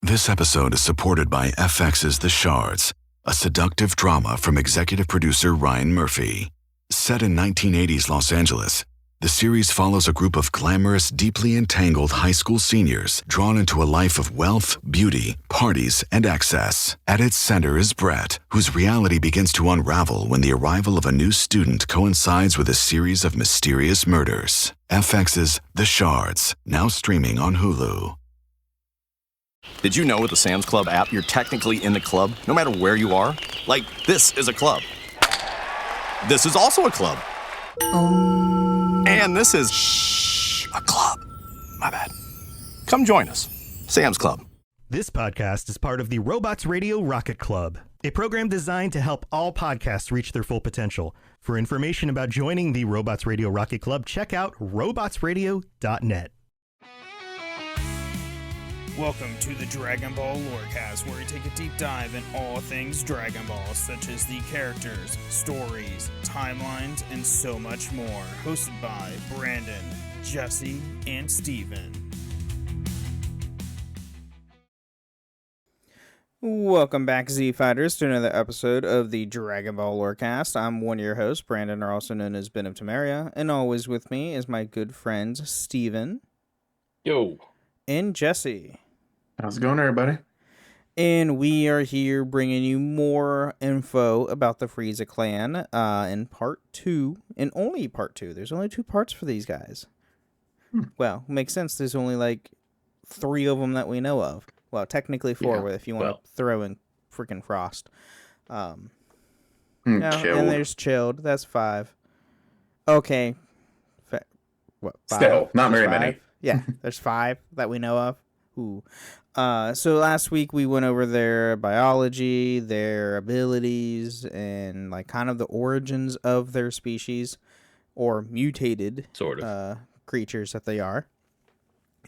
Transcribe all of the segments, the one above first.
This episode is supported by FX's The Shards, a seductive drama from executive producer Ryan Murphy. Set in 1980s Los Angeles, the series follows a group of glamorous, deeply entangled high school seniors drawn into a life of wealth, beauty, parties, and excess. At its center is Brett, whose reality begins to unravel when the arrival of a new student coincides with a series of mysterious murders. FX's The Shards, now streaming on Hulu. Did you know with the Sam's Club app, you're technically in the club no matter where you are? Like, this is a club. This is also a club. And this is a club. My bad. Come join us. Sam's Club. This podcast is part of the Robots Radio Rocket Club, a program designed to help all podcasts reach their full potential. For information about joining the Robots Radio Rocket Club, check out robotsradio.net. Welcome to the Dragon Ball Lorecast, where we take a deep dive in all things Dragon Ball, such as the characters, stories, timelines, and so much more. Hosted by Brandon, Jesse, and Steven. Welcome back, Z-Fighters, to another episode of the Dragon Ball Lorecast. I'm one of your hosts, Brandon, or also known as Ben of Temeria, and always with me is my good friends, Steven. Yo. And Jesse. How's it going, everybody? And we are here bringing you more info about the Frieza clan in part 2, and only part 2. There's only 2 parts for these guys. Well, makes sense. There's only like 3 of them that we know of. Well, technically 4, if you want to throw in freaking Frost. And there's Chilled. That's 5. Okay. What? 5? Still, not very 5? many. Yeah, there's 5 that we know of. Ooh. So last week we went over their biology, their abilities, and like kind of the origins of their species, or mutated creatures that they are.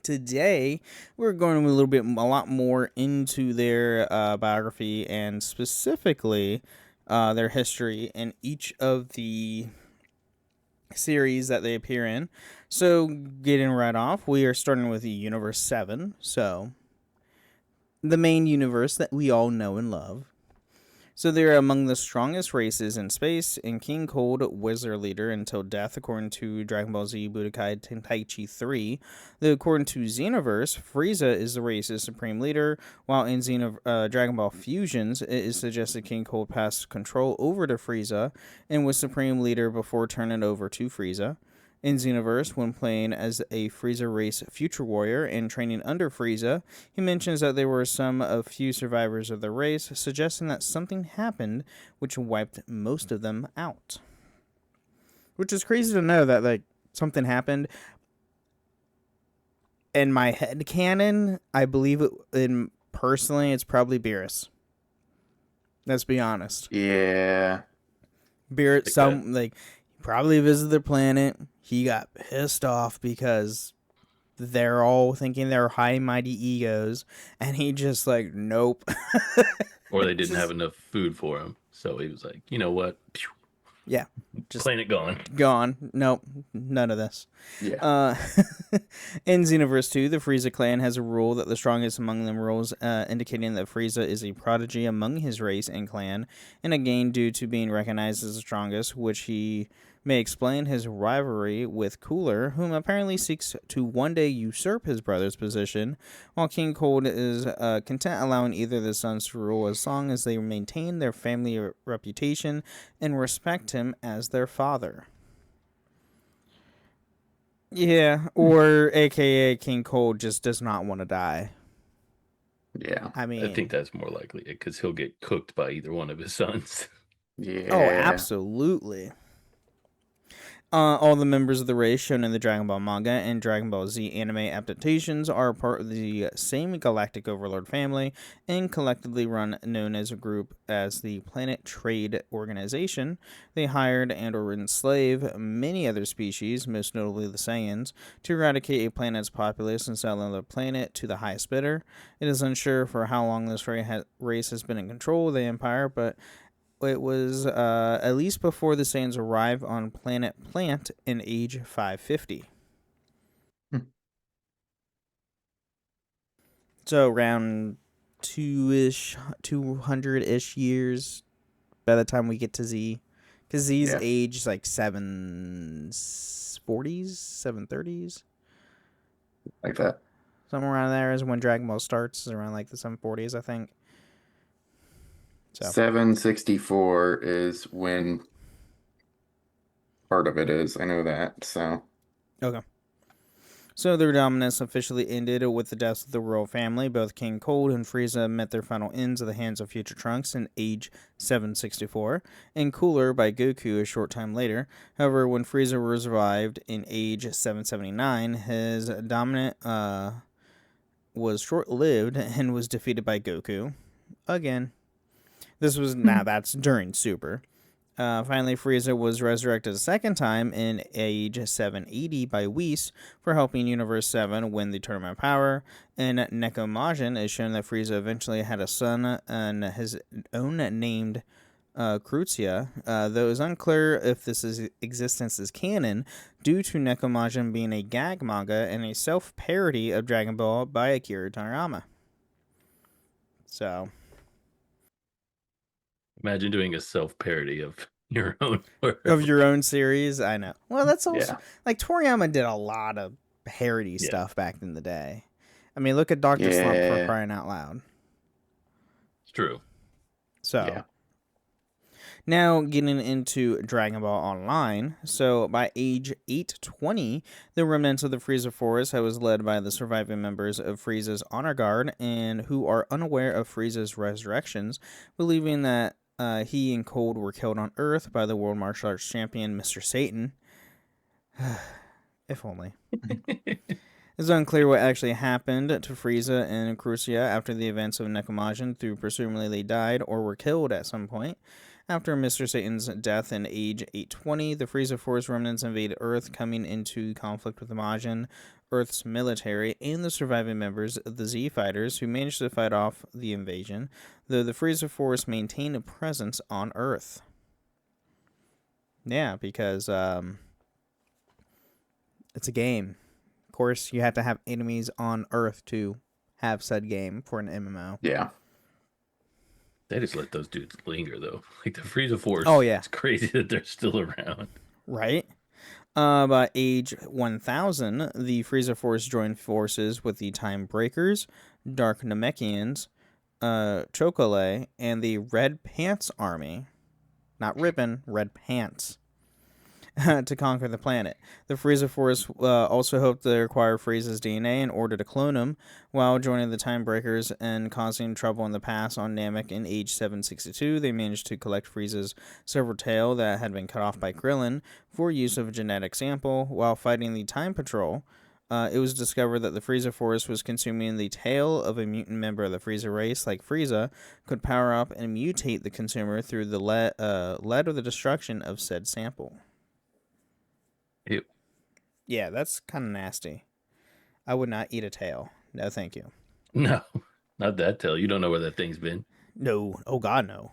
Today we're going a lot more into their biography and specifically their history in each of the series that they appear in. So getting right off, we are starting with the Universe 7, so the main universe that we all know and love. So they're among the strongest races in space, and King Cold was their leader until death, according to Dragon Ball Z Budokai Tenkaichi 3. Though according to Xenoverse, Frieza is the race's supreme leader, while in Dragon Ball Fusions, it is suggested King Cold passed control over to Frieza and was supreme leader before turning over to Frieza. In Xenoverse, when playing as a Frieza race future warrior and training under Frieza, he mentions that there were some of few survivors of the race, suggesting that something happened which wiped most of them out. Which is crazy to know that like something happened. In my head canon, I believe personally it's probably Beerus. Let's be honest. Yeah. Beerus, probably visited their planet. He got pissed off because they're all thinking they're high mighty egos, and he just like, nope. Or they didn't have enough food for him, so he was like, you know what? Yeah, just planet gone. Gone. Nope, none of this. Yeah. In Xenoverse 2, the Frieza clan has a rule that the strongest among them rules, indicating that Frieza is a prodigy among his race and clan, and again due to being recognized as the strongest, which he may explain his rivalry with Cooler, whom apparently seeks to one day usurp his brother's position, while King Cold is content allowing either of the sons to rule as long as they maintain their family reputation and respect him as their father. Yeah, or aka King Cold just does not want to die. Yeah. I mean, I think that's more likely because he'll get cooked by either one of his sons. Yeah. Oh, absolutely. All the members of the race shown in the Dragon Ball manga and Dragon Ball Z anime adaptations are part of the same Galactic Overlord family and collectively known as a group as the Planet Trade Organization. They hired and or enslaved many other species, most notably the Saiyans, to eradicate a planet's populace and sell another planet to the highest bidder. It is unsure for how long this race has been in control of the Empire, but it was at least before the Saiyans arrived on planet Plant in age 550. So around 200-ish years by the time we get to Z. Because Z's Yeah. age like 740s, 730s. Like that. Somewhere around there is when Dragon Ball starts, is around like the 740s, I think. So 764 is when part of it is. I know that. So okay. So their dominance officially ended with the deaths of the royal family. Both King Cold and Frieza met their final ends at the hands of future Trunks in age 764, and Cooler by Goku a short time later. However, when Frieza was revived in age 779, his dominance was short-lived and was defeated by Goku. Again. This was, that's during Super. Finally, Frieza was resurrected a second time in age 780 by Whis for helping Universe 7 win the Tournament of Power. In Nekomajin, is shown that Frieza eventually had a son and his own named Crucia, though it is unclear if this existence is canon due to Nekomajin being a gag manga and a self-parody of Dragon Ball by Akira Toriyama. So... Imagine doing a self-parody of your own work. Of your own series, I know. Well, that's also yeah. like Toriyama did a lot of parody stuff back in the day. I mean, look at Dr. Slump for Yeah. crying out loud. It's true. So Yeah. now getting into Dragon Ball Online. So by age 820, the remnants of the Frieza Force was led by the surviving members of Frieza's Honor Guard and who are unaware of Frieza's resurrections, believing that he and Cold were killed on Earth by the World Martial Arts Champion, Mr. Satan. If only. It's unclear what actually happened to Frieza and Crucia after the events of Nekomajin, through presumably they died or were killed at some point. After Mr. Satan's death in age 820, the Frieza Force remnants invaded Earth, coming into conflict with the Majin, Earth's military, and the surviving members of the Z Fighters, who managed to fight off the invasion, though the Frieza Force maintained a presence on Earth. Yeah, because it's a game. Of course, you have to have enemies on Earth to have said game for an MMO. Yeah. They just let those dudes linger, though. Like the Frieza Force. Oh, yeah. It's crazy that they're still around. Right? By age 1000, the Frieza Force joined forces with the Time Breakers, Dark Namekians, Chocole, and the Red Pants Army. Not ribbon, Red Pants. To conquer the planet. The Frieza Force also hoped to acquire Frieza's DNA in order to clone him, while joining the Time Breakers and causing trouble in the past on Namek in age 762. They managed to collect Frieza's silver tail that had been cut off by Krillin for use of a genetic sample. While fighting the Time Patrol, it was discovered that the Frieza Force was consuming the tail of a mutant member of the Frieza race, like Frieza, could power up and mutate the consumer through the lead of the destruction of said sample. Ew. Yeah, that's kind of nasty. I would not eat a tail. No, thank you. No, not that tail. You don't know where that thing's been. No. Oh, God, no.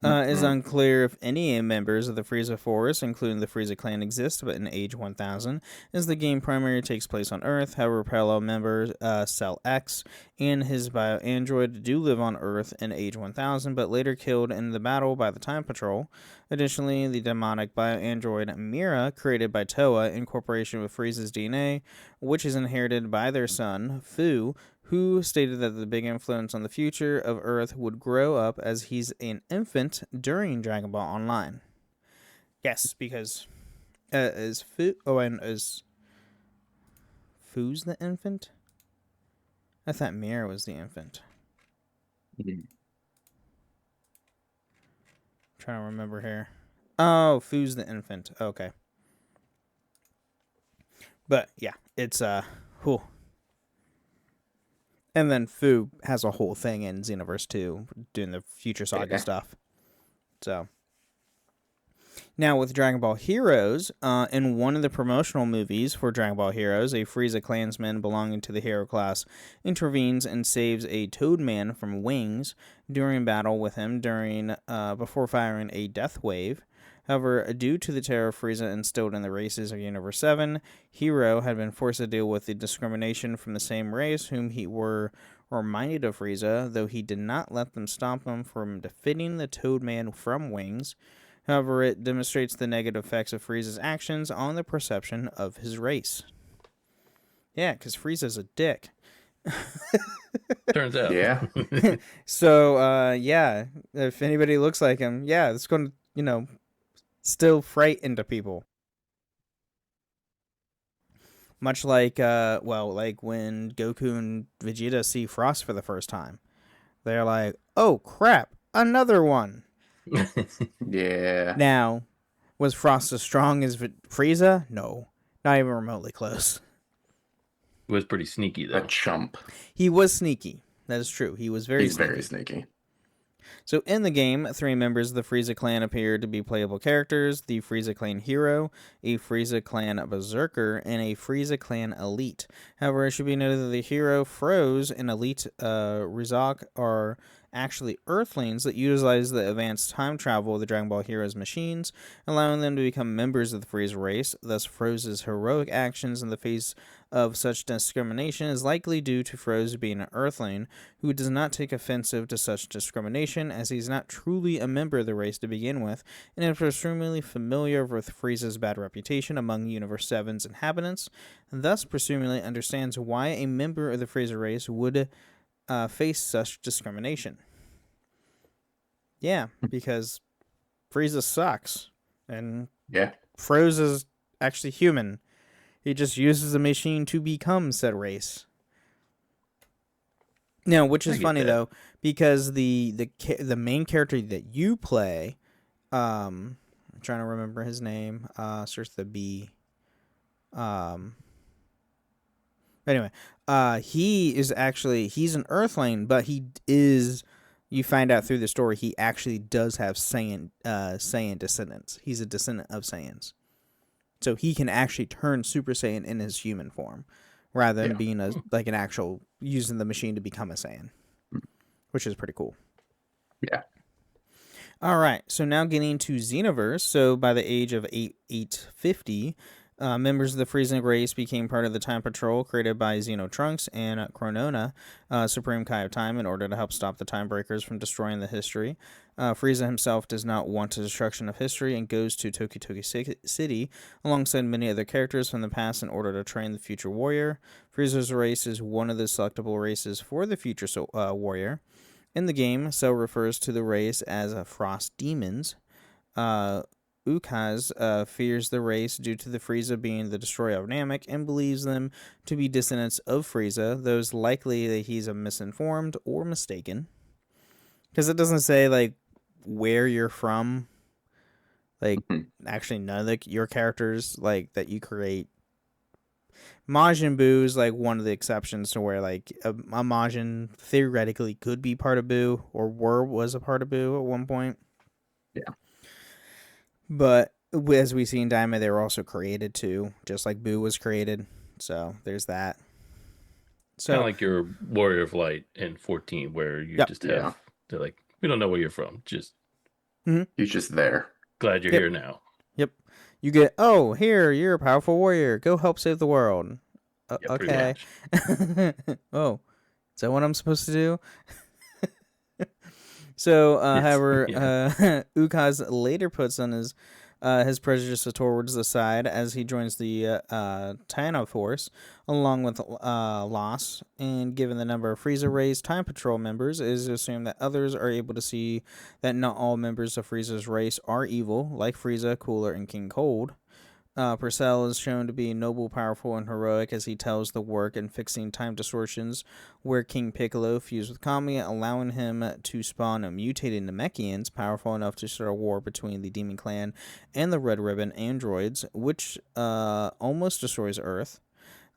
It's unclear if any members of the Frieza Force, including the Frieza clan, exist, but in age 1000, as the game primarily takes place on Earth. However, parallel members Cell X and his bio-android do live on Earth in age 1000, but later killed in the battle by the Time Patrol. Additionally, the demonic bio-android Mira, created by Toa in cooperation with Frieza's DNA, which is inherited by their son, Fu, who stated that the big influence on the future of Earth would grow up as he's an infant during Dragon Ball Online. Yes, because is Fu... Oh, and is Fu's the infant? I thought Mira was the infant. Trying to remember here. Oh, Fu's the infant. Okay. But, yeah, it's, whew. And then Fu has a whole thing in Xenoverse 2, doing the Future Saga stuff. So, now with Dragon Ball Heroes, in one of the promotional movies for Dragon Ball Heroes, a Frieza clansman belonging to the hero class intervenes and saves a Toadman from wings during battle with him before firing a death wave. However, due to the terror of Frieza instilled in the races of Universe 7, Hero had been forced to deal with the discrimination from the same race whom he were were reminded of Frieza, though he did not let them stop him from defeating the Toadman from Wings. However, it demonstrates the negative effects of Frieza's actions on the perception of his race. Yeah, because Frieza's a dick. Turns out. Yeah. So, yeah, if anybody looks like him, yeah, it's going to, still frighten into people. Much like, like when Goku and Vegeta see Frost for the first time. They're like, oh, crap, another one. Yeah. Now, was Frost as strong as Frieza? No, not even remotely close. It was pretty sneaky, A though. chump. He was sneaky. That is true. He was very He's sneaky. very sneaky. So in the game, 3 members of the Frieza clan appear to be playable characters: the Frieza clan hero, a Frieza clan berserker, and a Frieza clan elite. However, it should be noted that the hero Froze and elite Rizak are actually Earthlings that utilize the advanced time travel of the Dragon Ball Heroes machines, allowing them to become members of the Frieza race. Thus, Froze's heroic actions in the face of such discrimination is likely due to Froze being an Earthling who does not take offensive to such discrimination, as he's not truly a member of the race to begin with, and is presumably familiar with Frieza's bad reputation among Universe 7's inhabitants, and thus presumably understands why a member of the Frieza race would face such discrimination. Yeah, because Frieza sucks, and Yeah. Froze is actually human. He just uses the machine to become said race. Now, which is funny though, because the main character that you play, I'm trying to remember his name. Starts with the B. Anyway, he's an Earthling, but he is. You find out through the story he actually does have Saiyan descendants. He's a descendant of Saiyans. So he can actually turn Super Saiyan in his human form, rather than being an actual using the machine to become a Saiyan, which is pretty cool. Yeah. All right, so now getting to Xenoverse. So by the age of 850, members of the Frieza race became part of the Time Patrol created by Xeno Trunks and Chronona, Supreme Kai of Time, in order to help stop the Time Breakers from destroying the history. Frieza himself does not want the destruction of history and goes to Toki City alongside many other characters from the past in order to train the future warrior. Frieza's race is one of the selectable races for the future warrior. In the game, Cell refers to the race as Frost Demons. Ukaz fears the race due to the Frieza being the destroyer of Namek and believes them to be descendants of Frieza, though it's likely that he's misinformed or mistaken. Because it doesn't say, where you're from. Actually, none of your characters, that you create. Majin Buu is, one of the exceptions to where, a Majin theoretically could be part of Buu, or was a part of Buu at one point. Yeah. But as we see in Daima, they were also created too, just like Buu was created. So there's that. So kind of like your Warrior of Light in 14, where you just have they're like, we don't know where you're from, just He's just there. glad you're here now. Yep. You get, oh, here, you're a powerful warrior. Go help save the world. Okay. Oh, is that what I'm supposed to do? So, however, Ukaz later puts on his prejudice towards the side as he joins the Tano Force, along with Loss, and given the number of Frieza race Time Patrol members, it is assumed that others are able to see that not all members of Frieza's race are evil, like Frieza, Cooler, and King Cold. Purcell is shown to be noble, powerful, and heroic as he tells the work in fixing time distortions where King Piccolo fused with Kami, allowing him to spawn mutated Namekians powerful enough to start a war between the Demon Clan and the Red Ribbon androids, which almost destroys Earth.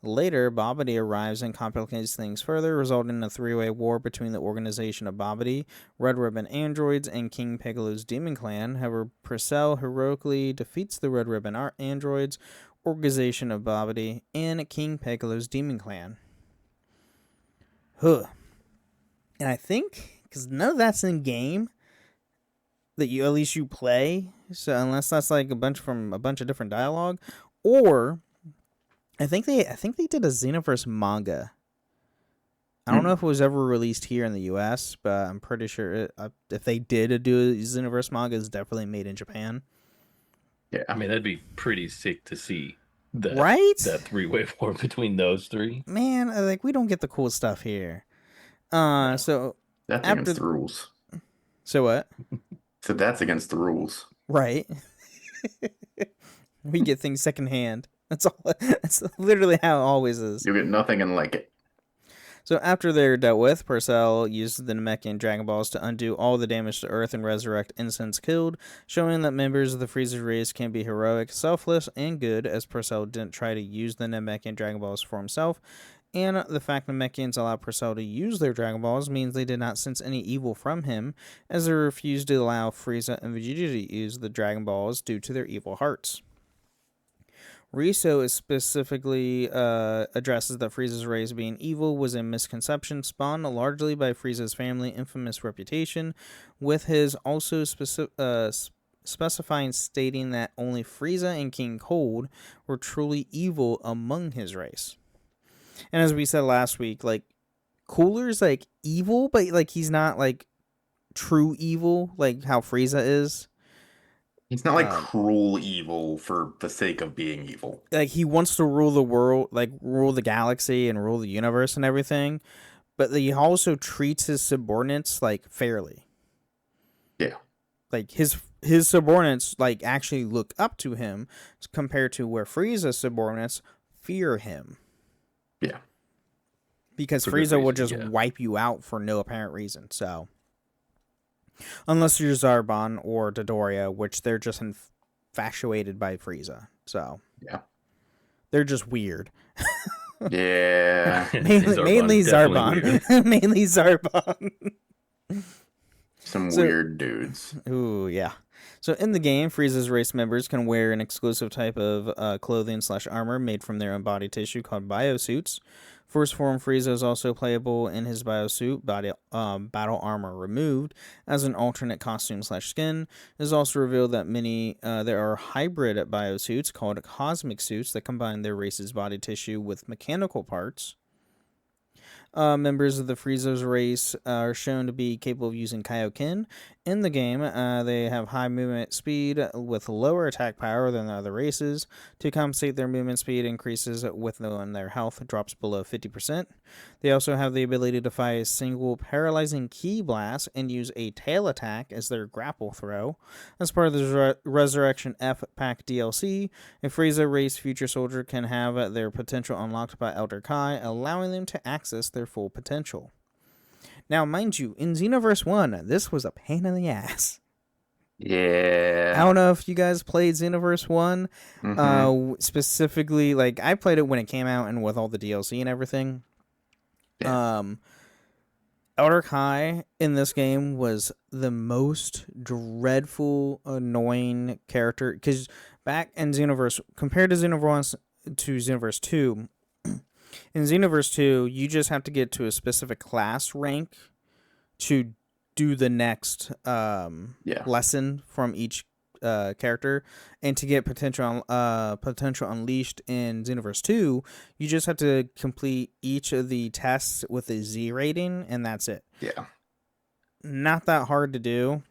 Later, Babidi arrives and complicates things further, resulting in a 3-way war between the organization of Babidi, Red Ribbon androids, and King Piccolo's Demon Clan. However, Purcell heroically defeats the Red Ribbon androids, organization of Babidi, and King Piccolo's Demon Clan. And I think, because none of that's in game, that you at least you play, so unless that's a bunch of different dialogue, or I think they did a Xenoverse manga I don't know if it was ever released here in the U.S., but I'm pretty sure if they did do a Xenoverse manga, it's definitely made in Japan. Yeah. I mean, that'd be pretty sick to see. Right? That three-way war between those three. Man, like, we don't get the cool stuff here. So That's after against the rules. So what? So that's against the rules. Right. We get things secondhand. That's all. That's literally how it always is. You get nothing and like it. So after they're dealt with, Purcell uses the Namekian Dragon Balls to undo all the damage to Earth and resurrect innocents killed, showing that members of the Frieza race can be heroic, selfless, and good, as Purcell didn't try to use the Namekian Dragon Balls for himself. And the fact Namekians allowed Purcell to use their Dragon Balls means they did not sense any evil from him, as they refused to allow Frieza and Vegeta to use the Dragon Balls due to their evil hearts. Riso is specifically addresses that Frieza's race being evil was a misconception spawned largely by Frieza's family infamous reputation, with his also specifying stating that only Frieza and King Cold were truly evil among his race. And as we said last week, like, Cooler's like evil, but like he's not like true evil like how Frieza is. He's not like cruel evil for the sake of being evil. Like, he wants to rule the world, like rule the galaxy and rule the universe and everything, but he also treats his subordinates like fairly. Yeah. Like his subordinates like actually look up to him compared to where Frieza's subordinates fear him. Yeah. Because For good Frieza will reason, just wipe you out for no apparent reason. So, unless you're Zarbon or Dodoria, which they're just infatuated by Frieza. So, yeah, they're just weird. Yeah. mainly Zarbon. Mainly Zarbon. Some weird dudes. Ooh, yeah. So in the game, Frieza's race members can wear an exclusive type of clothing/armor made from their own body tissue called biosuits. First form Frieza is also playable in his biosuit, battle armor removed, as an alternate costume/skin. It is also revealed that there are hybrid biosuits called cosmic suits that combine their race's body tissue with mechanical parts. Members of the Frieza's race are shown to be capable of using Kaioken. In the game, they have high movement speed with lower attack power than the other races. To compensate, their movement speed increases when their health drops below 50%. They also have the ability to fire a single paralyzing ki blast and use a tail attack as their grapple throw. As part of the Resurrection F Pack DLC, a Frieza race future soldier can have their potential unlocked by Elder Kai, allowing them to access their full potential. Now, mind you, in Xenoverse 1, this was a pain in the ass. Yeah. I don't know if you guys played Xenoverse 1. Mm-hmm. Specifically, like, I played it when it came out and with all the DLC and everything. Yeah. Elder Kai in this game was the most dreadful, annoying character. Because back in Xenoverse, compared to Xenoverse 2, in Xenoverse 2, you just have to get to a specific class rank to do the next lesson from each character, and to get potential unleashed in Xenoverse 2, you just have to complete each of the tests with a Z rating, and that's it. Yeah. Not that hard to do.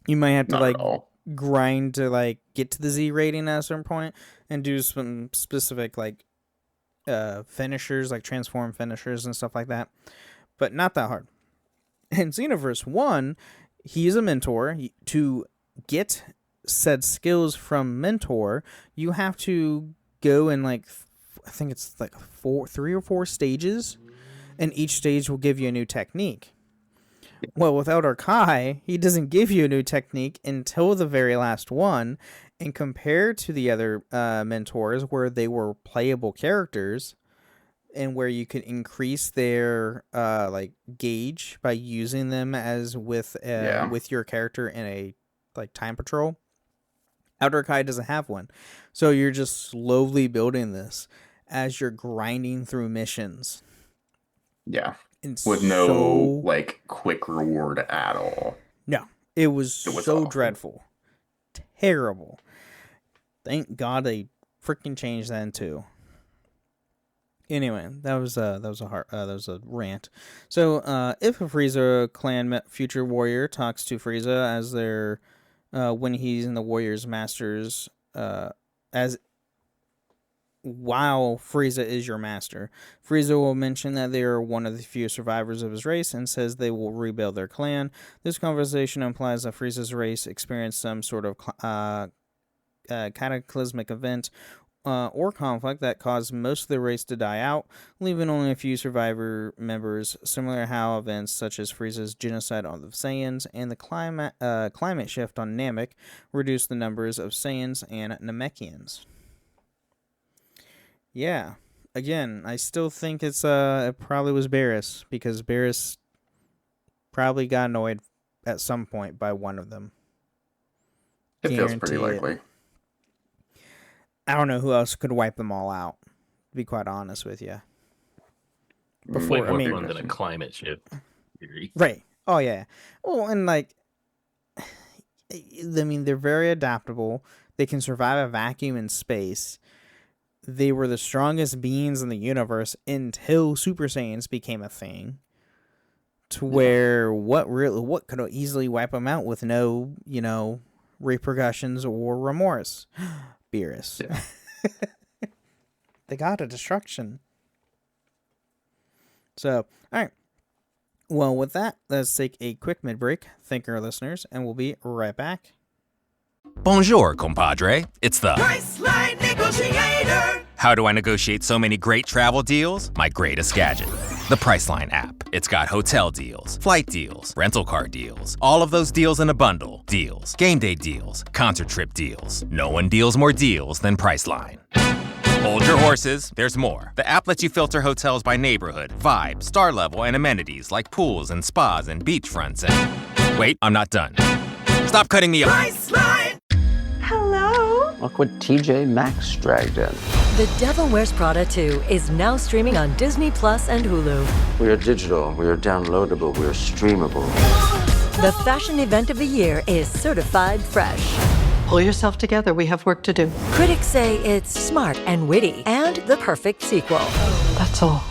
You might have to grind to get to the Z rating at a certain point and do some specific finishers, like transform finishers and stuff like that, but not that hard. In Xenoverse 1, he is a mentor. To get said skills from mentor, you have to go in I think it's 3 or 4 stages, and each stage will give you a new technique. Well, with Elder Kai, he doesn't give you a new technique until the very last one, and compared to the other mentors where they were playable characters and where you could increase their gauge by using them as with your character in a time patrol, Elder Kai doesn't have one. So you're just slowly building this as you're grinding through missions. Yeah. With no quick reward at all. No. It was so awful. dreadful. Terrible. Thank God they freaking changed that too. Anyway, that was a rant. So, if a Frieza clan future warrior talks to Frieza as their when he's in the Warriors Masters, as while Frieza is your master, Frieza will mention that they are one of the few survivors of his race and says they will rebuild their clan. This conversation implies that Frieza's race experienced some sort of cataclysmic event or conflict that caused most of the race to die out, leaving only a few survivor members, similar to how events such as Frieza's genocide on the Saiyans and the climate shift on Namek reduced the numbers of Saiyans and Namekians. Yeah. Again, I still think it probably was Barris, because Barris probably got annoyed at some point by one of them. It feels pretty likely. I don't know who else could wipe them all out, to be quite honest with you. Way more fun than a climate shift theory. Right. Oh, yeah. Well, and like, I mean, they're very adaptable. They can survive a vacuum in space. They were the strongest beings in the universe until Super Saiyans became a thing. To where what could easily wipe them out with no, repercussions or remorse? Beerus. Yeah. The god of destruction. So, all right. Well, with that, let's take a quick mid-break. Thank our listeners, and we'll be right back. Bonjour, compadre. It's the Priceline Negotiator. How do I negotiate so many great travel deals? My greatest gadget, the Priceline app. It's got hotel deals, flight deals, rental car deals, all of those deals in a bundle. Deals, game day deals, concert trip deals. No one deals more deals than Priceline. Hold your horses, there's more. The app lets you filter hotels by neighborhood, vibe, star level, and amenities like pools and spas and beachfronts and... Wait, I'm not done. Stop cutting me off. Priceline. Hello? Look what TJ Maxx dragged in. The Devil Wears Prada 2 is now streaming on Disney Plus and Hulu. We are digital, we are downloadable, we are streamable. The fashion event of the year is certified fresh. Pull yourself together, we have work to do. Critics say it's smart and witty and the perfect sequel. That's all.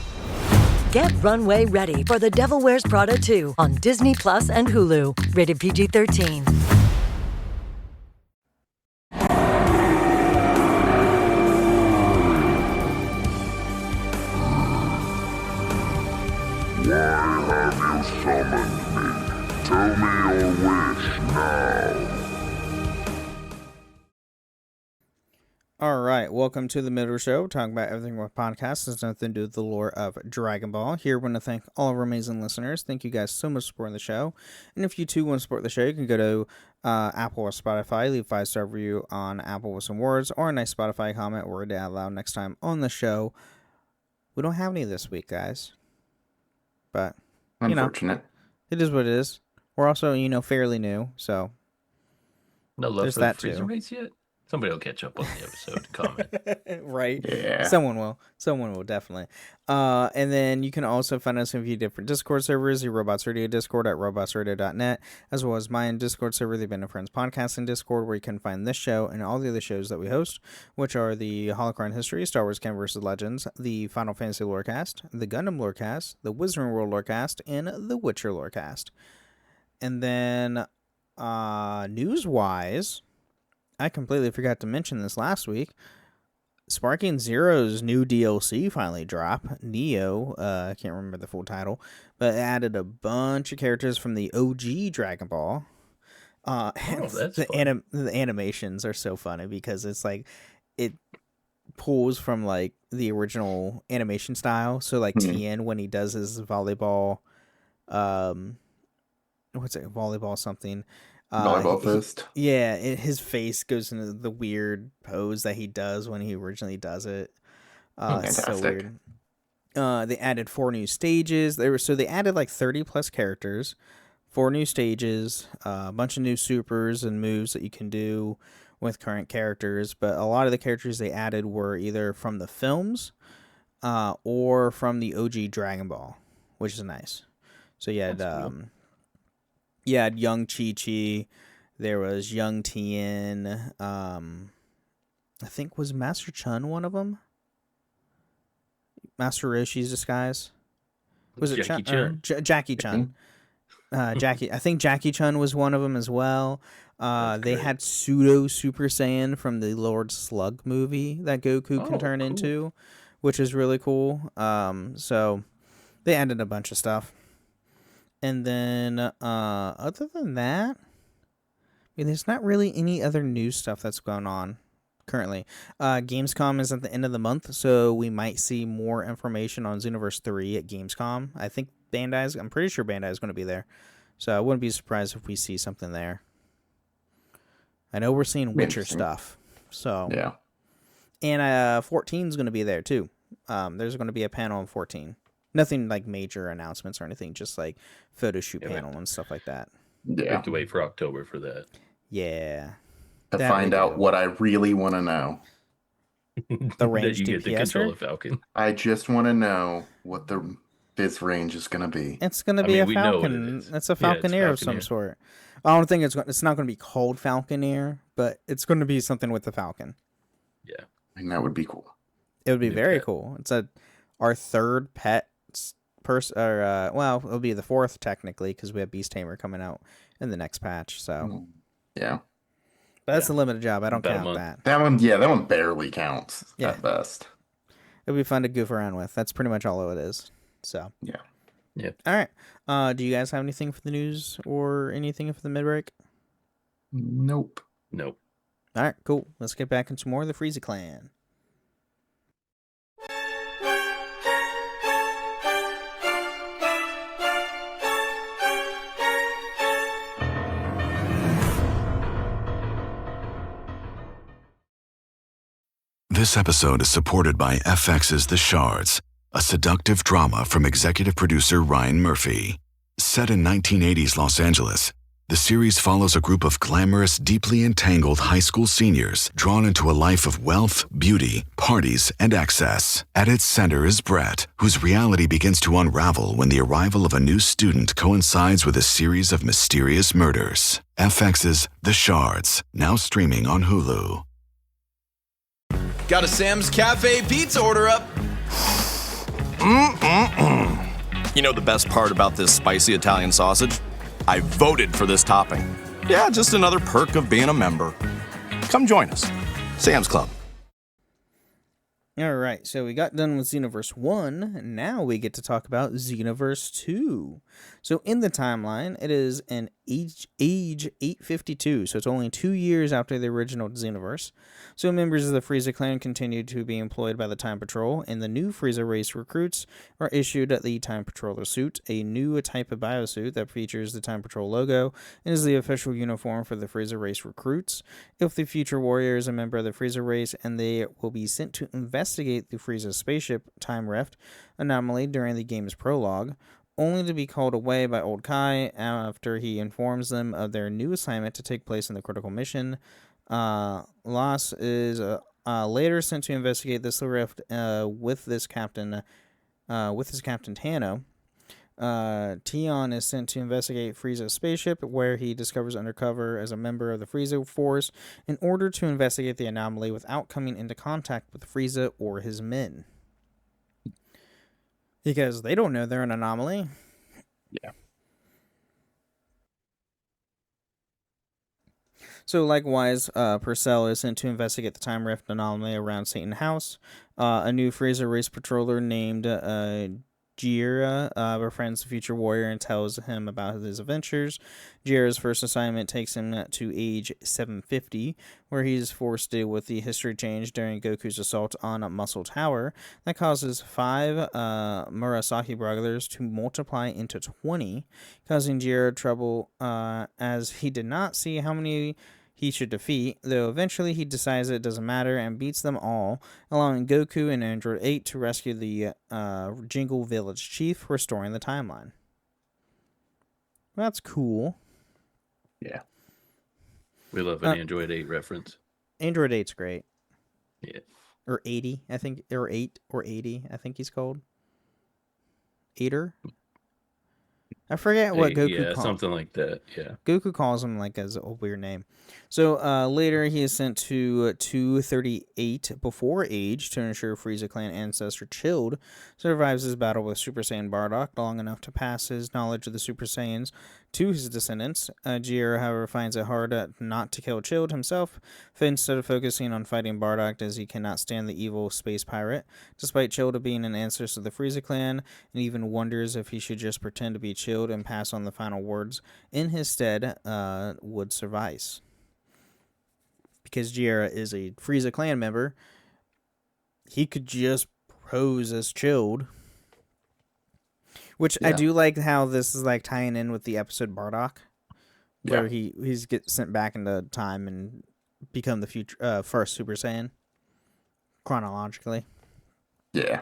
Get runway ready for The Devil Wears Prada 2 on Disney Plus and Hulu. Rated PG-13. Why have you summoned me? Tell me your wish now. All right, welcome to the Middle Show, talking about everything with podcasts. It's nothing to do with the lore of Dragon Ball. Here, we want to thank all of our amazing listeners. Thank you guys so much for supporting the show. And if you too want to support the show, you can go to Apple or Spotify, leave a 5-star review on Apple with some words, or a nice Spotify comment or read it out loud next time on the show. We don't have any this week, guys. But, unfortunate. It is what it is. We're also, fairly new, so no love there's for that the Frieza too. Race yet? Somebody will catch up on the episode and comment. Right? Yeah. Someone will definitely. And then you can also find us in a few different Discord servers. The Robots Radio Discord at robotsradio.net, as well as my Discord server, the Band of Friends Podcast in Discord, where you can find this show and all the other shows that we host, which are the Holocron History, Star Wars Canon vs. Legends, the Final Fantasy Lorecast, the Gundam Lorecast, the Wizarding World Lorecast, and the Witcher Lorecast. And then, news-wise, I completely forgot to mention this last week. Sparking Zero's new DLC finally dropped. Neo, I can't remember the full title, but it added a bunch of characters from the OG Dragon Ball. That's the animations are so funny because it's like it pulls from like the original animation style. So like Tien, when he does his volleyball, volleyball something. Volleyball fist. Yeah, his face goes into the weird pose that he does when he originally does it. It's so weird. They added 4 new stages. They added like 30 plus characters, 4 new stages, a bunch of new supers and moves that you can do with current characters. But a lot of the characters they added were either from the films or from the OG Dragon Ball, which is nice. So you had you had young Chi-Chi, there was young Tien, I think was Master Chun one of them? Master Roshi's disguise. Was it Jackie Chan? Jackie Chun. I think Jackie Chun was one of them as well. They had Pseudo Super Saiyan from the Lord Slug movie that Goku can turn into, which is really cool. So they added a bunch of stuff. And then other than that, I mean, there's not really any other new stuff that's going on currently. Gamescom is at the end of the month, so we might see more information on Xenoverse 3 at Gamescom. I'm pretty sure Bandai is going to be there. So I wouldn't be surprised if we see something there. I know we're seeing Witcher stuff. So yeah. And 14 is going to be there too. There's going to be a panel on 14. Nothing like major announcements or anything, just like photo shoot panel and stuff like that. Yeah. We have to wait for October for that. Yeah. To find out what I really want to know. The range you get to control a Falcon. I just want to know what the Biz range is going to be. It's going to be a Falcon. It's a Falconeer of some sort. I don't think it's not going to be called Falconeer, but it's going to be something with the Falcon. Yeah. And that would be cool. It would be very cool. It's our third pet it'll be the fourth technically because we have Beast Tamer coming out in the next patch. So yeah. But that's a limited job. I don't count that. That one barely counts at best. It'll be fun to goof around with. That's pretty much all it is. So yeah. All right. Do you guys have anything for the news or anything for the mid break? Nope. Nope. All right. Cool. Let's get back into more of the Frieza clan. This episode is supported by FX's The Shards, a seductive drama from executive producer Ryan Murphy. Set in 1980s Los Angeles, the series follows a group of glamorous, deeply entangled high school seniors drawn into a life of wealth, beauty, parties, and excess. At its center is Brett, whose reality begins to unravel when the arrival of a new student coincides with a series of mysterious murders. FX's The Shards, now streaming on Hulu. Got a Sam's Cafe pizza order up. You know the best part about this spicy Italian sausage? I voted for this topping. Yeah, just another perk of being a member. Come join us. Sam's Club. All right, so we got done with Xenoverse 1. Now we get to talk about Xenoverse 2. So in the timeline, it is an age 852, so it's only 2 years after the original Xenoverse. So members of the Frieza clan continue to be employed by the Time Patrol, and the new Frieza race recruits are issued the Time Patroller suit, a new type of biosuit that features the Time Patrol logo and is the official uniform for the Frieza race recruits. If the future warrior is a member of the Frieza race, and they will be sent to investigate the Frieza spaceship time rift anomaly during the game's prologue, only to be called away by Old Kai after he informs them of their new assignment to take place in the critical mission. Loss is later sent to investigate this rift with his captain Tano. Tion is sent to investigate Frieza's spaceship, where he discovers undercover as a member of the Frieza force in order to investigate the anomaly without coming into contact with Frieza or his men. Because they don't know they're an anomaly. Yeah. So likewise, Purcell is sent to investigate the time rift anomaly around Satan House. A new Frieza race patroller named Jira befriends the future warrior and tells him about his adventures. Jira's first assignment takes him to age 750, where he is forced to deal with the history change during Goku's assault on Muscle Tower that causes 5 Murasaki brothers to multiply into 20, causing Jira trouble as he did not see how many he should defeat, though eventually he decides it doesn't matter and beats them all, allowing Goku and Android 8 to rescue the Jingle Village chief, restoring the timeline. Well, that's cool. Yeah. We love an Android 8 reference. Android 8's great. Yeah. Or 80, I think, or 8 or 80, I think he's called. 8er? I forget what Goku Yeah, calls. something like that. Yeah. Goku calls him like as a weird name. So later he is sent to 238 before age to ensure Frieza clan ancestor Chilled survives his battle with Super Saiyan Bardock long enough to pass his knowledge of the Super Saiyans to his descendants. Jiera, however, finds it hard not to kill Chilled himself, instead of focusing on fighting Bardock as he cannot stand the evil space pirate, despite Chilled being an ancestor of the Frieza clan, and even wonders if he should just pretend to be Chilled and pass on the final words in his stead would suffice. Because Jiera is a Frieza clan member, he could just pose as Chilled. Which I do like how this is like tying in with the episode Bardock, where he's gets sent back into time and become the future first Super Saiyan chronologically. Yeah.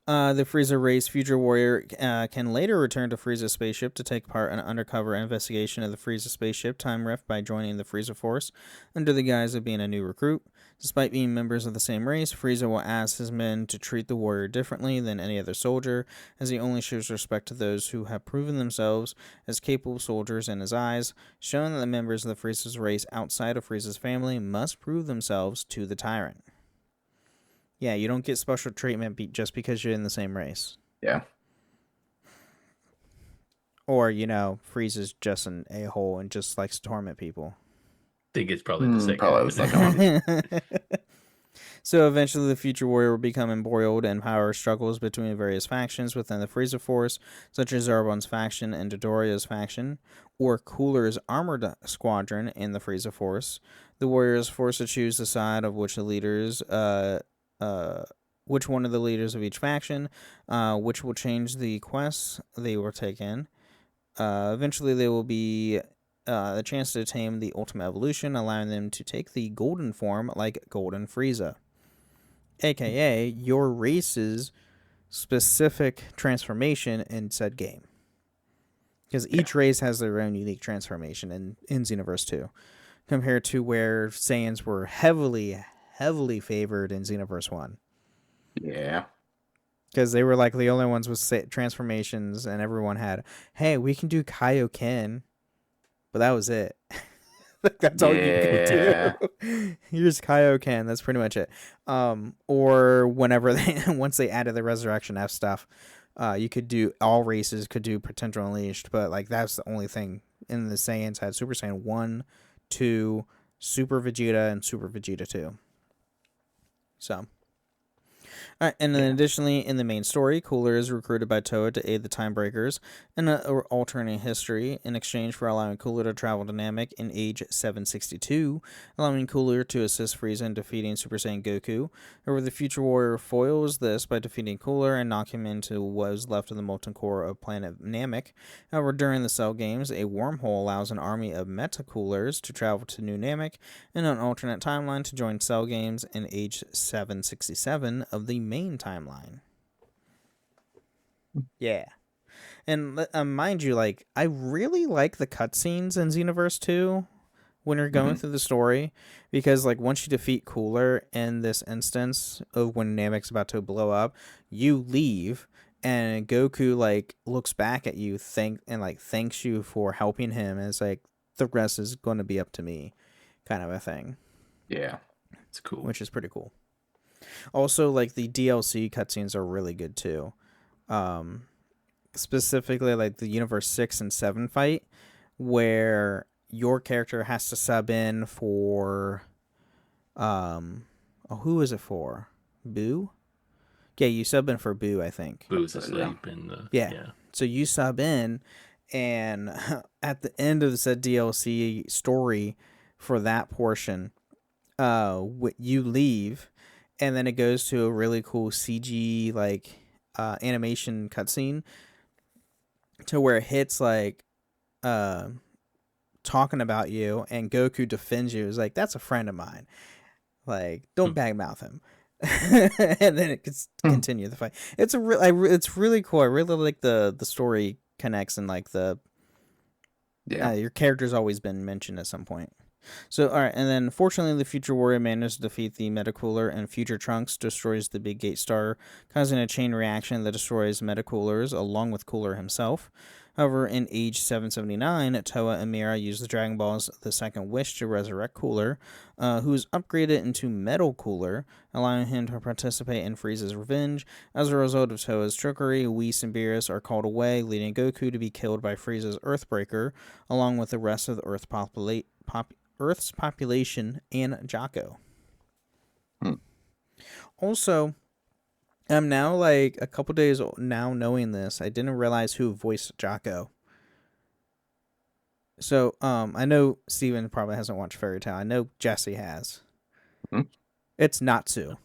The Frieza race Future Warrior can later return to Frieza's spaceship to take part in an undercover investigation of the Frieza spaceship time rift by joining the Frieza Force under the guise of being a new recruit. Despite being members of the same race, Frieza will ask his men to treat the warrior differently than any other soldier, as he only shows respect to those who have proven themselves as capable soldiers in his eyes, showing that the members of the Frieza's race outside of Frieza's family must prove themselves to the tyrant. Yeah, you don't get special treatment just because you're in the same race. Yeah. Or, Frieza's just an a-hole and just likes to torment people. I think it's probably the second. Probably the second one. So eventually the Future Warrior will become embroiled in power struggles between various factions within the Frieza Force, such as Zarbon's faction and Dodoria's faction, or Cooler's armored squadron in the Frieza Force. The Warriors forced to choose the side of which one of the leaders of each faction, which will change the quests they will take in. Eventually, there will be the chance to tame the Ultimate Evolution, allowing them to take the golden form like Golden Frieza, aka your race's specific transformation in said game. Because each race has their own unique transformation in Xenoverse 2, compared to where Saiyans were heavily favored in Xenoverse 1. Yeah. Because they were like the only ones with transformations, and everyone had, hey, we can do Kaioken. But that was it. That's all you could do. Here's Kaioken. That's pretty much it. Or whenever once they added the Resurrection F stuff, you could do, all races could do Potential Unleashed, but like that's the only thing. In the Saiyans had Super Saiyan 1, 2, Super Vegeta, and Super Vegeta 2. So, all right, and then additionally, in the main story, Cooler is recruited by Toa to aid the Time Breakers in an alternate history in exchange for allowing Cooler to travel to Namek in age 762, allowing Cooler to assist Frieza in defeating Super Saiyan Goku. However, the Future Warrior foils this by defeating Cooler and knocking him into what was left of the molten core of planet Namek. However, during the Cell games, a wormhole allows an army of Meta-Coolers to travel to New Namek in an alternate timeline to join Cell games in age 767 of the main timeline. Yeah. And mind you, like, I really like the cutscenes in Xenoverse 2 when you're going through the story, because like once you defeat Cooler in this instance of when Namek's about to blow up, you leave and Goku like looks back at you thanks you for helping him, and it's like the rest is going to be up to me kind of a thing. Yeah. It's cool. Which is pretty cool. Also, like, the DLC cutscenes are really good, too. Specifically, like, the Universe 6 and 7 fight, where your character has to sub in for... who is it for? Boo? Yeah, you sub in for Boo, I think. Boo's asleep. Yeah. So you sub in, and at the end of the said DLC story for that portion, you leave... And then it goes to a really cool CG like animation cutscene to where it hits like talking about you, and Goku defends you. It's like, that's a friend of mine. Like, don't bagmouth him. And then it can continue the fight. It's it's really cool. I really like the story connects, and like your character's always been mentioned at some point. So, alright, and then fortunately the Future Warrior manages to defeat the Metacooler, and Future Trunks destroys the Big Gate Star, causing a chain reaction that destroys Metacoolers along with Cooler himself. However, in Age 779, Toa and Mira use the Dragon Ball's The Second Wish to resurrect Cooler, who is upgraded into Metal Cooler, allowing him to participate in Frieza's revenge. As a result of Toa's trickery, Whis and Beerus are called away, leading Goku to be killed by Frieza's Earthbreaker, along with the rest of the Earth's population and Jocko. Also, I'm now like a couple days now knowing this. I didn't realize who voiced Jocko. So, I know Steven probably hasn't watched Fairy Tail. I know Jesse has. It's Natsu.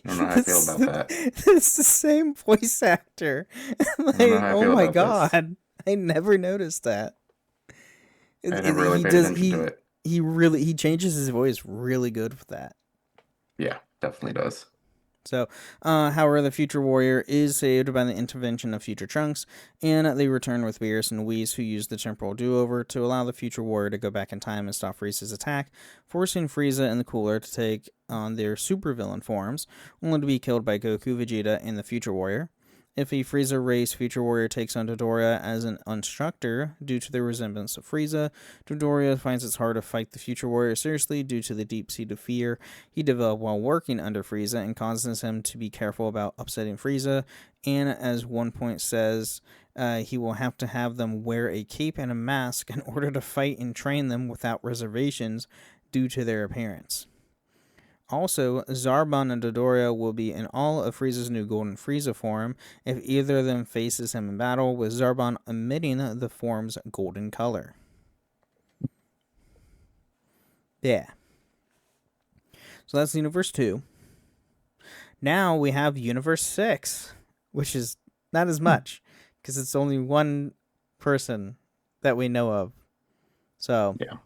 I don't know how I feel about that. It's the same voice actor. Like, oh my god. I never noticed that. I never really paid attention to it. He changes his voice really good for that. Yeah, definitely does. So, however, the Future Warrior is saved by the intervention of Future Trunks, and they return with Beerus and Whis, who use the Temporal Do-Over to allow the Future Warrior to go back in time and stop Frieza's attack, forcing Frieza and the Cooler to take on their supervillain forms, only to be killed by Goku, Vegeta, and the Future Warrior. If a Frieza race Future Warrior takes on Dodoria as an instructor due to their resemblance of Frieza, Dodoria finds it hard to fight the Future Warrior seriously due to the deep-seated fear he developed while working under Frieza and causes him to be careful about upsetting Frieza, and as one point says, he will have to have them wear a cape and a mask in order to fight and train them without reservations due to their appearance. Also, Zarbon and Dodoria will be in all of Frieza's new Golden Frieza form if either of them faces him in battle, with Zarbon emitting the form's golden color. Yeah. So that's Universe 2. Now we have Universe 6, which is not as much, because it's only one person that we know of. So, yeah.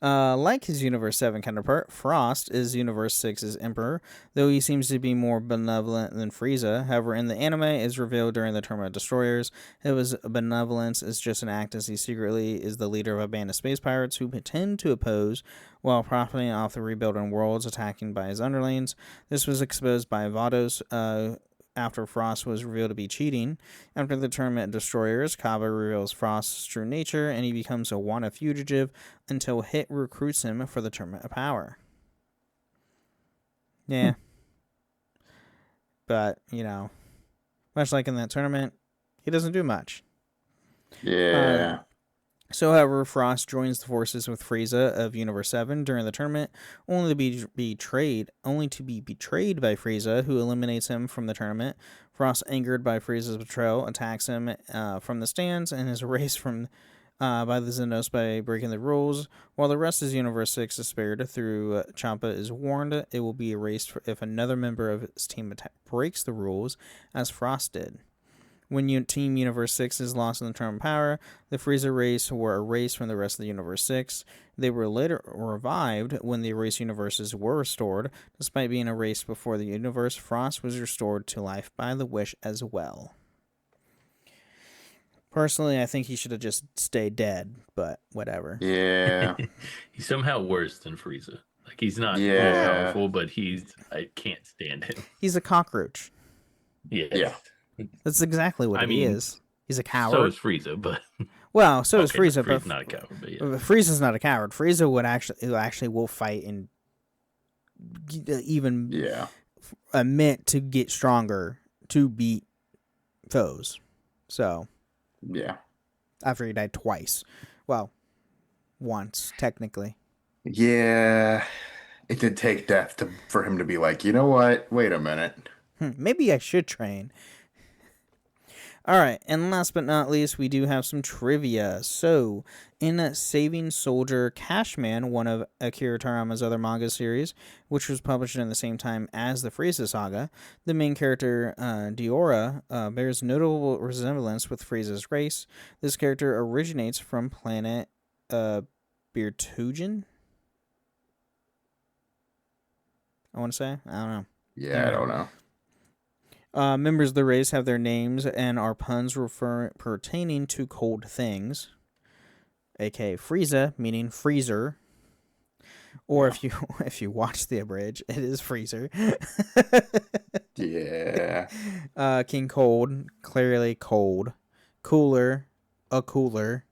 Like his Universe 7 counterpart, Frost is Universe 6's Emperor, though he seems to be more benevolent than Frieza. However, in the anime, is revealed during the Tournament of Destroyers, his benevolence is just an act, as he secretly is the leader of a band of space pirates who pretend to oppose while profiting off the rebuilding worlds attacking by his underlings. This was exposed by Vados, after Frost was revealed to be cheating. After the Tournament of Destroyers, Kaba reveals Frost's true nature, and he becomes a wanted fugitive until Hit recruits him for the Tournament of Power. Yeah. But, you know, much like in that tournament, he doesn't do much. Yeah. So, however, Frost joins the forces with Frieza of Universe 7 during the tournament, only to be betrayed by Frieza, who eliminates him from the tournament. Frost, angered by Frieza's betrayal, attacks him from the stands and is erased from by the Xenos by breaking the rules. While the rest of Universe 6 is spared through Champa is warned, it will be erased if another member of his team breaks the rules, as Frost did. When Team Universe 6 is lost in the Tournament of Power, the Frieza race were erased from the rest of the Universe 6. They were later revived when the erased universes were restored. Despite being erased before the universe, Frost was restored to life by the Wish as well. Personally, I think he should have just stayed dead, but whatever. Yeah. He's somehow worse than Frieza. Like, he's not more powerful, but I can't stand him. He's a cockroach. Yeah. That's exactly what he is. He's a coward. So is Frieza, but well, so is Frieza. Frieza's not a coward, but yeah. Frieza's not a coward. Frieza would actually will fight and even admit to get stronger to beat foes. So yeah, after he died twice, well, once technically. Yeah, it did take death for him to be like, you know what? Wait a minute. Maybe I should train. All right, and last but not least, we do have some trivia. So, in Saving Soldier Cashman, one of Akira Toriyama's other manga series, which was published in the same time as the Frieza saga, the main character, Diora, bears notable resemblance with Frieza's race. This character originates from planet Birtugen? I want to say? I don't know. Yeah, I don't know. Members of the race have their names and are puns pertaining to cold things, aka Frieza, meaning freezer, Or if you watch the abridged, it is Freezer. Yeah. King Cold, clearly cold. Cooler, a cooler.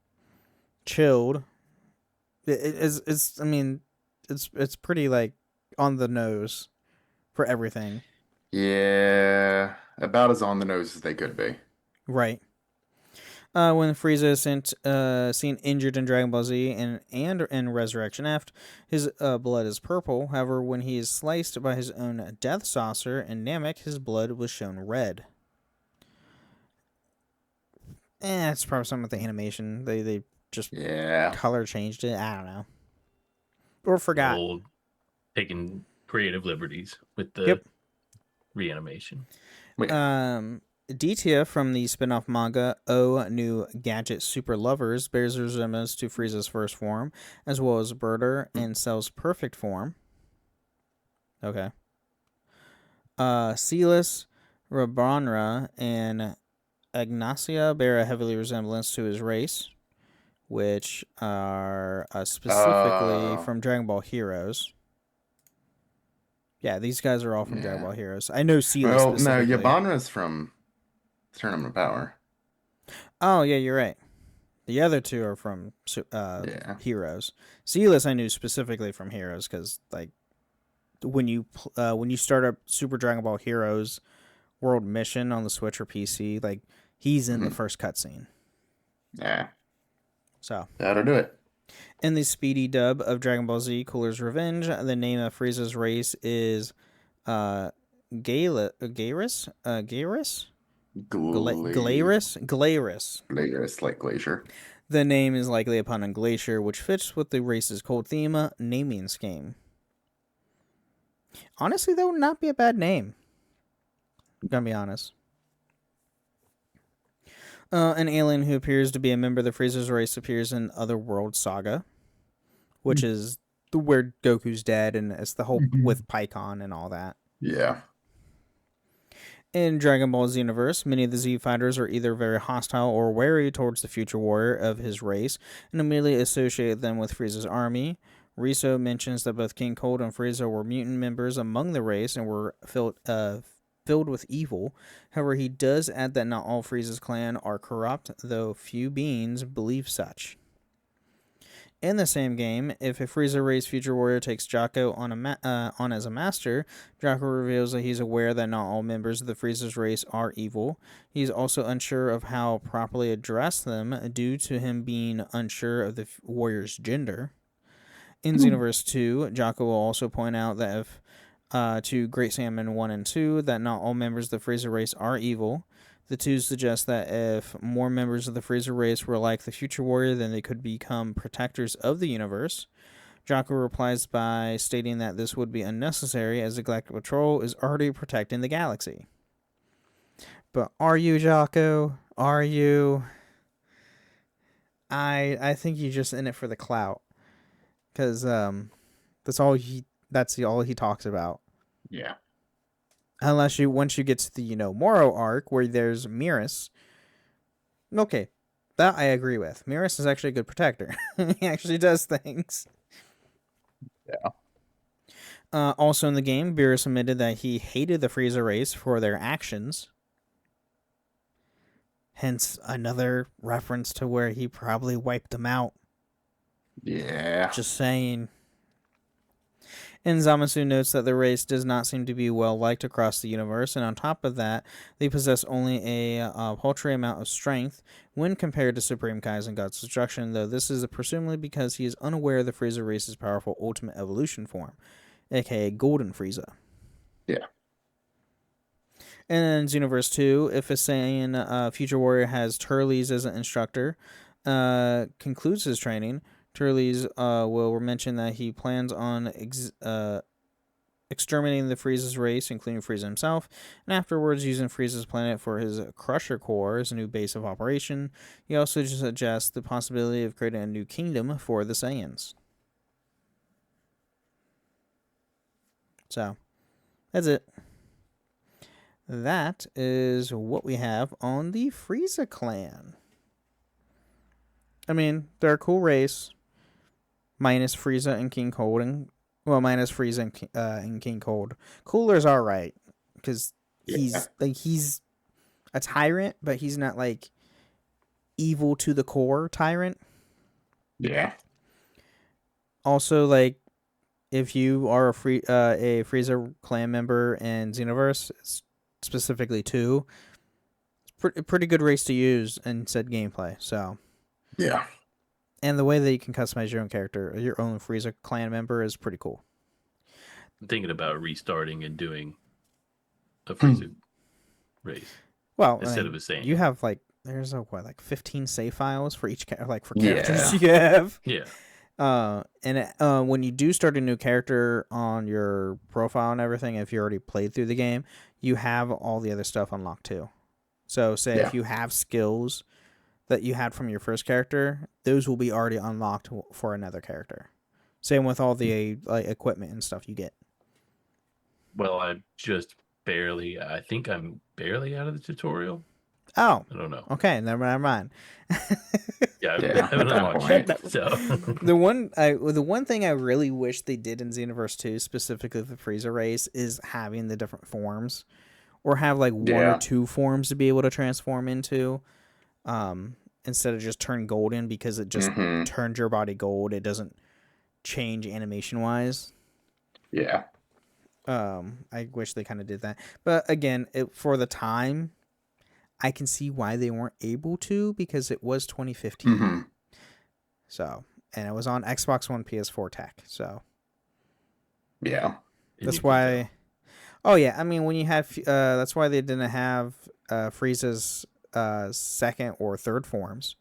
Chilled. It's I mean, it's pretty like on the nose for everything. Yeah. About as on the nose as they could be. Right. When Frieza is seen injured in Dragon Ball Z and in Resurrection F, his blood is purple. However, when he is sliced by his own Death Saucer in Namek, his blood was shown red. It's probably something with the animation. They just color changed it. I don't know. Or forgot. Taking creative liberties with the reanimation. Ditia from the spin-off manga O New Gadget Super Lovers bears a resemblance to Frieza's first form, as well as Berter and Cell's perfect form. Okay. Silas, Rabonra, and Agnacia bear a heavily resemblance to his race, which are specifically from Dragon Ball Heroes. Yeah, these guys are all from Dragon Ball Heroes. I know Silas specifically. No, Yabana's from Tournament of Power. Oh, yeah, you're right. The other two are from Heroes. Silas I knew specifically from Heroes because, like, when you start up Super Dragon Ball Heroes World Mission on the Switch or PC, like, he's in the first cutscene. Yeah. So that'll do it. In the speedy dub of Dragon Ball Z Cooler's Revenge, the name of Frieza's race is Gairis? Glaris, like glacier. The name is likely a pun on glacier, which fits with the race's cold theme naming scheme. Honestly, that would not be a bad name. I'm gonna be honest. An alien who appears to be a member of the Frieza's race appears in Otherworld Saga, which is where Goku's dead, and it's the whole with Pycon and all that. Yeah. In Dragon Ball's universe, many of the Z fighters are either very hostile or wary towards the future warrior of his race, and immediately associate them with Frieza's army. Riso mentions that both King Cold and Frieza were mutant members among the race and were filled with evil. However, he does add that not all Frieza's clan are corrupt, though few beings believe such. In the same game, if a Frieza race future warrior takes Jocko on as a master, Jocko reveals that he's aware that not all members of the Frieza's race are evil. He's also unsure of how properly address them due to him being unsure of the warrior's gender. In Xenoverse 2, Jocko will also point out that if to Great Salmon 1 and 2 that not all members of the Frieza race are evil. The two suggest that if more members of the Frieza race were like the future warrior, then they could become protectors of the universe. Jocko replies by stating that this would be unnecessary as the Galactic Patrol is already protecting the galaxy. But are you, Jocko? Are you? I think you're just in it for the clout. Because that's all he talks about. Yeah. Unless once you get to the, Moro arc where there's Miras. Okay, that I agree with. Miras is actually a good protector. He actually does things. Yeah. Also in the game, Beerus admitted that he hated the Frieza race for their actions. Hence, another reference to where he probably wiped them out. Yeah. Just saying. And Zamasu notes that the race does not seem to be well liked across the universe, and on top of that, they possess only a paltry amount of strength when compared to Supreme Kai's and God's Destruction, though this is presumably because he is unaware of the Frieza race's powerful ultimate evolution form, aka Golden Frieza. Yeah. And in Xenoverse 2, if a Saiyan Future Warrior has Turles as an instructor, concludes his training, Turles will mention that he plans on exterminating the Frieza's race, including Frieza himself, and afterwards using Frieza's planet for his Crusher Core as a new base of operation. He also suggests the possibility of creating a new kingdom for the Saiyans. So, that's it. That is what we have on the Frieza clan. I mean, they're a cool race. Minus Frieza and King Cold Well, minus Frieza and King Cold. Cooler's all right because he's a tyrant, but he's not like evil to the core tyrant. Yeah. Also, like, if you are a Frieza clan member in Xenoverse, specifically 2, it's pretty good race to use in said gameplay. So yeah, and the way that you can customize your own character, your own Frieza clan member, is pretty cool. I'm thinking about restarting and doing a Frieza race. Well, instead of a Saiyan. You have like there's like 15 save files for each for characters you have. Yeah. And when you do start a new character on your profile and everything, if you already played through the game, you have all the other stuff unlocked too. So say if you have skills that you had from your first character, those will be already unlocked for another character. Same with all the equipment and stuff you get. Well, I think I'm barely out of the tutorial. Oh. I don't know. Okay, never mind. Yeah, I haven't unlocked it. So the one thing I really wish they did in Xenoverse 2, specifically the Frieza race, is having the different forms. Or have like 1 or 2 forms to be able to transform into. Instead of just turn golden, because it just turns your body gold. It doesn't change animation wise. Yeah. I wish they kind of did that. But again, for the time, I can see why they weren't able to, because it was 2015. So, and it was on Xbox One, PS4 tech. So, yeah, that's why. Oh yeah, I mean when you have, that's why they didn't have Frieza's second or third forms.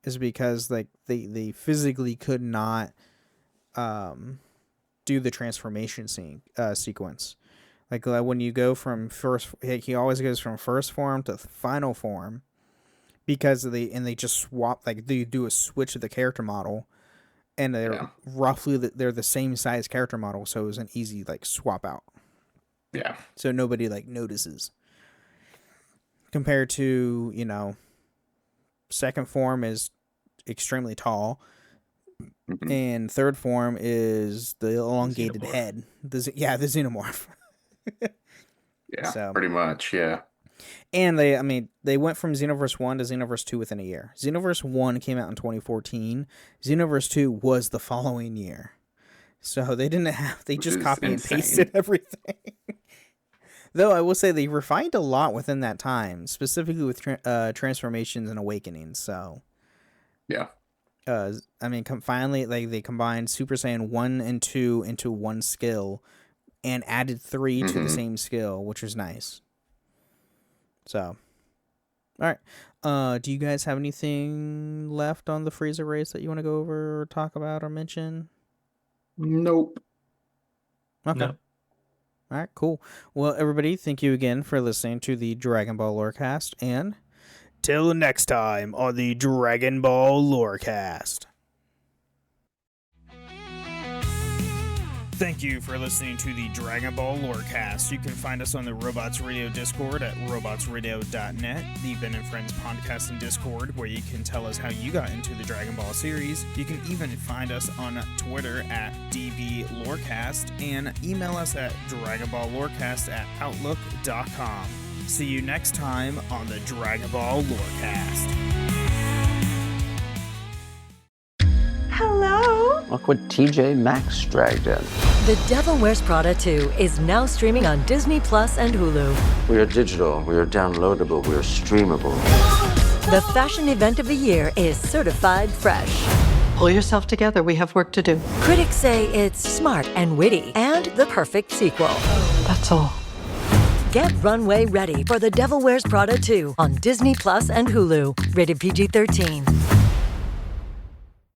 Is because like they physically could not do the transformation sequence. Like when you go from he always goes from first form to final form, because they just swap, like they do a switch of the character model, and they're roughly they're the same size character model, so it was an easy like swap out. Yeah. So nobody like notices. Compared to, second form is extremely tall. And third form is the elongated head. The xenomorph. Yeah, so, pretty much, yeah. And they went from Xenoverse 1 to Xenoverse 2 within a year. Xenoverse 1 came out in 2014. Xenoverse 2 was the following year. So they just copy and pasted everything. Though I will say they refined a lot within that time, specifically with transformations and awakenings. So, yeah. Finally, they combined Super Saiyan 1 and 2 into one skill, and added 3 to the same skill, which was nice. So, all right. Do you guys have anything left on the Frieza race that you want to go over or talk about or mention? Nope. Okay. No. All right, cool. Well, everybody, thank you again for listening to the Dragon Ball Lorecast, and till next time on the Dragon Ball Lorecast. Thank you for listening to the Dragon Ball Lorecast. You can find us on the Robots Radio Discord at robotsradio.net, the Ben and Friends podcast and Discord, where you can tell us how you got into the Dragon Ball series. You can even find us on Twitter at DBLorecast, and email us at dragonballlorecast@outlook.com. See you next time on the Dragon Ball Lorecast. Hello? Look what TJ Maxx dragged in. The Devil Wears Prada 2 is now streaming on Disney Plus and Hulu. We are digital, we are downloadable, we are streamable. The fashion event of the year is certified fresh. Pull yourself together, we have work to do. Critics say it's smart and witty, and the perfect sequel. That's all. Get runway ready for The Devil Wears Prada 2 on Disney Plus and Hulu. Rated PG-13.